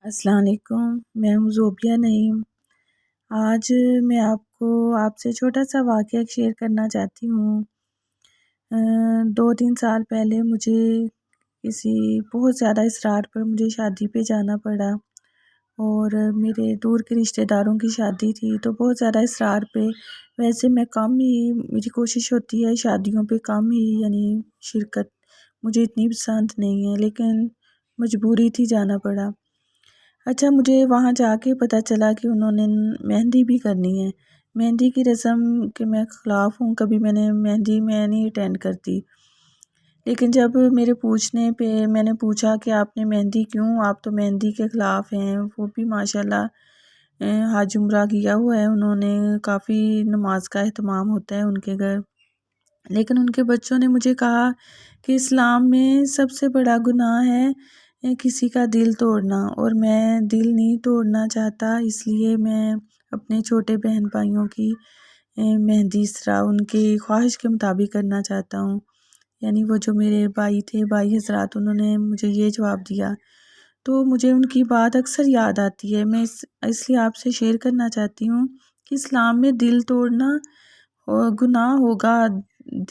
السلام علیکم، میں ہوں زوبیہ نعیم۔ آج میں آپ سے چھوٹا سا واقعہ شیئر کرنا چاہتی ہوں۔ 2-3 سال پہلے مجھے کسی بہت زیادہ اصرار پر مجھے شادی پہ جانا پڑا، اور میرے دور کے رشتہ داروں کی شادی تھی، تو بہت زیادہ اصرار پہ ویسے میں کم ہی، میری کوشش ہوتی ہے شادیوں پہ کم ہی شرکت، مجھے اتنی پسند نہیں ہے، لیکن مجبوری تھی، جانا پڑا۔ اچھا، مجھے وہاں جا کے پتہ چلا کہ انہوں نے مہندی بھی کرنی ہے۔ مہندی کی رسم کے میں خلاف ہوں، کبھی میں نہیں اٹینڈ کرتی، لیکن جب میرے پوچھنے پہ میں نے پوچھا کہ آپ نے مہندی کیوں، آپ تو مہندی کے خلاف ہیں، وہ بھی ماشاءاللہ حج عمرہ کیا ہوا ہے انہوں نے، کافی نماز کا اہتمام ہوتا ہے ان کے گھر، لیکن ان کے بچوں نے مجھے کہا کہ اسلام میں سب سے بڑا گناہ ہے کسی کا دل توڑنا، اور میں دل نہیں توڑنا چاہتا، اس لیے میں اپنے چھوٹے بہن بھائیوں کی مہندی اس طرح ان کی خواہش کے مطابق کرنا چاہتا ہوں۔ یعنی وہ جو میرے بھائی حضرات، انہوں نے مجھے یہ جواب دیا، تو مجھے ان کی بات اکثر یاد آتی ہے۔ میں اس لیے آپ سے شیئر کرنا چاہتی ہوں کہ اسلام میں دل توڑنا گناہ ہوگا،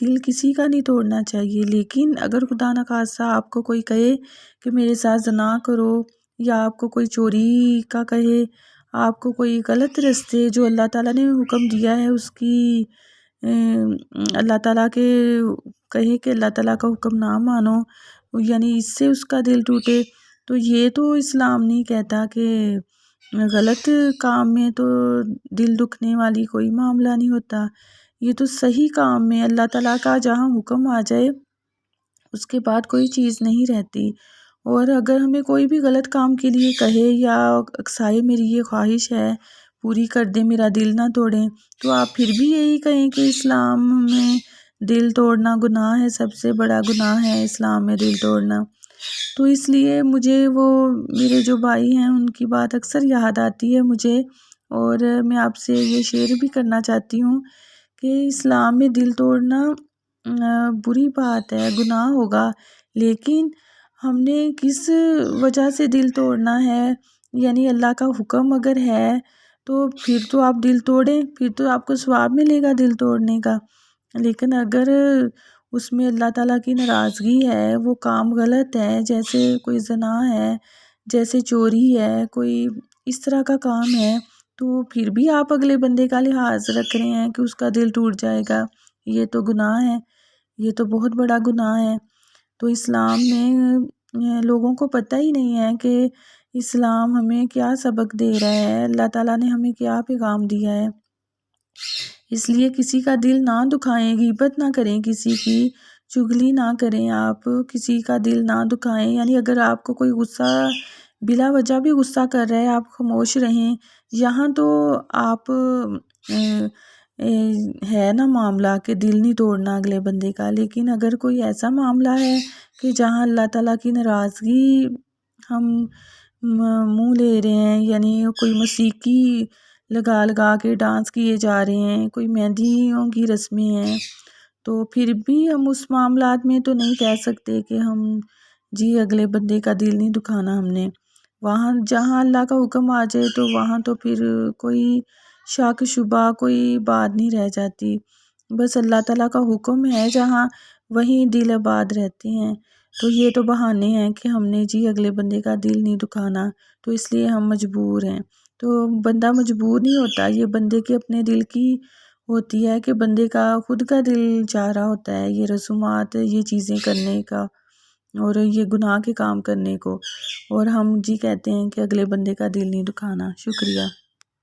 دل کسی کا نہیں توڑنا چاہیے، لیکن اگر خدا نخواستہ آپ کو کوئی کہے کہ میرے ساتھ زنا کرو، یا آپ کو کوئی چوری کا کہے، آپ کو کوئی غلط رستے جو اللہ تعالیٰ نے حکم دیا ہے اس کی اللہ تعالیٰ کے کہے کہ اللہ تعالیٰ کا حکم نہ مانو، یعنی اس سے اس کا دل ٹوٹے، تو یہ تو اسلام نہیں کہتا کہ غلط کام میں تو دل دکھنے والی کوئی معاملہ نہیں ہوتا، یہ تو صحیح کام میں اللہ تعالیٰ کا جہاں حکم آ جائے اس کے بعد کوئی چیز نہیں رہتی۔ اور اگر ہمیں کوئی بھی غلط کام کے لیے کہے یا اکسائے میری یہ خواہش ہے پوری کر دیں، میرا دل نہ توڑیں، تو آپ پھر بھی یہی کہیں کہ اسلام میں دل توڑنا گناہ ہے، سب سے بڑا گناہ ہے اسلام میں دل توڑنا، تو اس لیے مجھے وہ میرے جو بھائی ہیں ان کی بات اکثر یاد آتی ہے مجھے، اور میں آپ سے یہ شیئر بھی کرنا چاہتی ہوں کہ اسلام میں دل توڑنا بری بات ہے، گناہ ہوگا، لیکن ہم نے کس وجہ سے دل توڑنا ہے، یعنی اللہ کا حکم اگر ہے تو پھر تو آپ دل توڑیں، پھر تو آپ کو ثواب ملے گا دل توڑنے کا، لیکن اگر اس میں اللہ تعالیٰ کی ناراضگی ہے، وہ کام غلط ہے، جیسے کوئی زنا ہے، جیسے چوری ہے، کوئی اس طرح کا کام ہے، تو پھر بھی آپ اگلے بندے کا لحاظ رکھ رہے ہیں کہ اس کا دل ٹوٹ جائے گا، یہ تو گناہ ہے، یہ تو بہت بڑا گناہ ہے۔ تو اسلام میں لوگوں کو پتہ ہی نہیں ہے کہ اسلام ہمیں کیا سبق دے رہا ہے، اللہ تعالیٰ نے ہمیں کیا پیغام دیا ہے، اس لیے کسی کا دل نہ دکھائیں، غیبت نہ کریں، کسی کی چغلی نہ کریں، آپ کسی کا دل نہ دکھائیں، یعنی اگر آپ کو کوئی غصہ بلا وجہ بھی غصہ کر رہا ہے، آپ خاموش رہیں، یہاں تو آپ ہے نا معاملہ کہ دل نہیں توڑنا اگلے بندے کا، لیکن اگر کوئی ایسا معاملہ ہے کہ جہاں اللہ تعالیٰ کی ناراضگی ہم منہ لے رہے ہیں، یعنی کوئی موسیقی لگا کے ڈانس کیے جا رہے ہیں، کوئی مہندیوں کی رسمیں ہیں، تو پھر بھی ہم اس معاملات میں تو نہیں کہہ سکتے کہ ہم جی اگلے بندے کا دل نہیں دکھانا ہم نے، وہاں جہاں اللہ کا حکم آ جائے تو وہاں تو پھر کوئی شک شبہ کوئی بات نہیں رہ جاتی، بس اللہ تعالیٰ کا حکم ہے جہاں وہیں دل آباد رہتے ہیں، تو یہ تو بہانے ہیں کہ ہم نے جی اگلے بندے کا دل نہیں دکھانا، تو اس لیے ہم مجبور ہیں، تو بندہ مجبور نہیں ہوتا، یہ بندے کے اپنے دل کی ہوتی ہے کہ بندے کا خود کا دل چاہ رہا ہوتا ہے یہ رسومات، یہ چیزیں کرنے کا اور یہ گناہ کے کام کرنے کو، اور ہم جی کہتے ہیں کہ اگلے بندے کا دل نہیں دکھانا۔ شکریہ۔